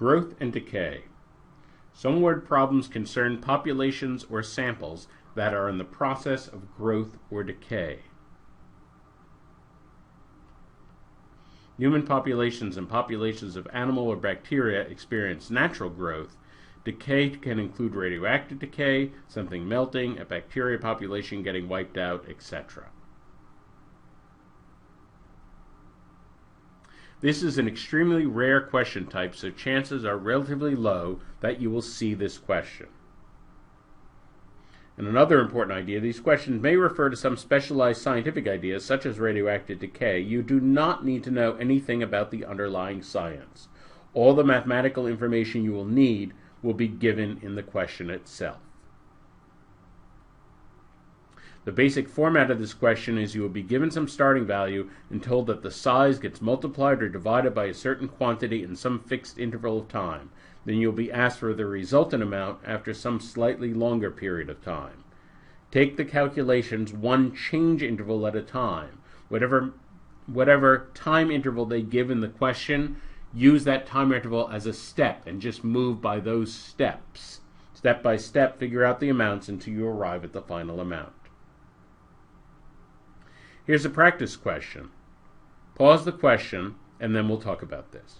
Growth and decay. Some word problems concern populations or samples that are in the process of growth or decay. Human populations and populations of animal or bacteria experience natural growth. Decay can include radioactive decay, something melting, a bacteria population getting wiped out, etc. This is an extremely rare question type, so chances are relatively low that you will see this question. And another important idea, these questions may refer to some specialized scientific ideas, such as radioactive decay. You do not need to know anything about the underlying science. All the mathematical information you will need will be given in the question itself. The basic format of this question is you will be given some starting value and told that the size gets multiplied or divided by a certain quantity in some fixed interval of time. Then you'll be asked for the resultant amount after some slightly longer period of time. Take the calculations one change interval at a time. Whatever time interval they give in the question, use that time interval as a step and just move by those steps. Step by step, figure out the amounts until you arrive at the final amount. Here's a practice question. Pause the question, and then we'll talk about this.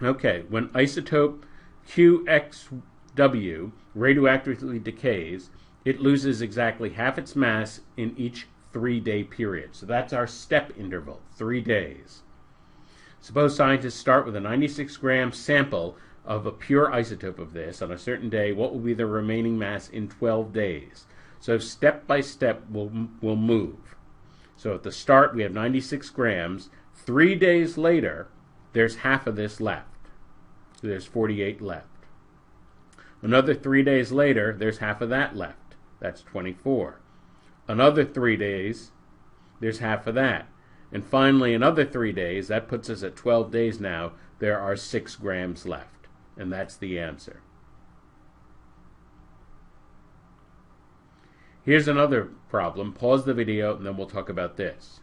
Okay, when isotope QXW radioactively decays, it loses exactly half its mass in each 3-day period. So that's our step interval, 3 days. Suppose scientists start with a 96-gram sample of a pure isotope of this on a certain day. What will be the remaining mass in 12 days? So step by step we'll move. So at the start we have 96 grams. 3 days later, there's half of this left. So there's 48 left. Another 3 days later, there's half of that left. That's 24. Another 3 days, there's half of that. And finally, another 3 days, that puts us at 12 days now, there are 6 grams left. And that's the answer. Here's another problem. Pause the video, and then we'll talk about this.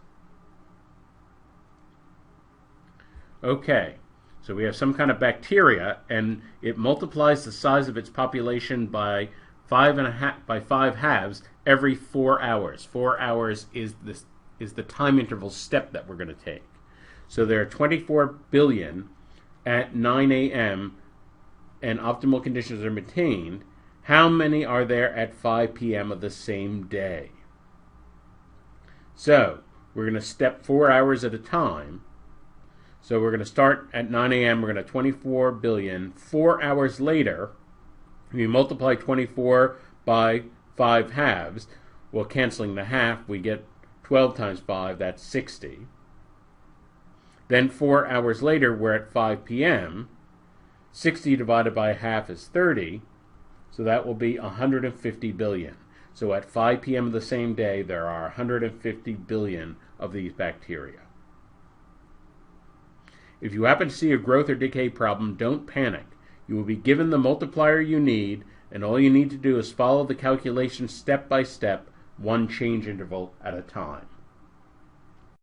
Okay. So we have some kind of bacteria, and it multiplies the size of its population by 5 halves every 4 hours. 4 hours is the time interval step that we're going to take. So there are 24 billion at 9 a.m. and optimal conditions are maintained. How many are there at 5 p.m. of the same day? So we're going to step 4 hours at a time. So we're going to start at 9 a.m. We're going to 24 billion. 4 hours later, we multiply 24 by 5 halves. Well, canceling the half, we get 12 times 5, that's 60. Then 4 hours later, we're at 5 p.m. 60 divided by a half is 30. So that will be 150 billion. So at 5 p.m. of the same day, there are 150 billion of these bacteria. If you happen to see a growth or decay problem, don't panic. You will be given the multiplier you need, and all you need to do is follow the calculation step by step, one change interval at a time.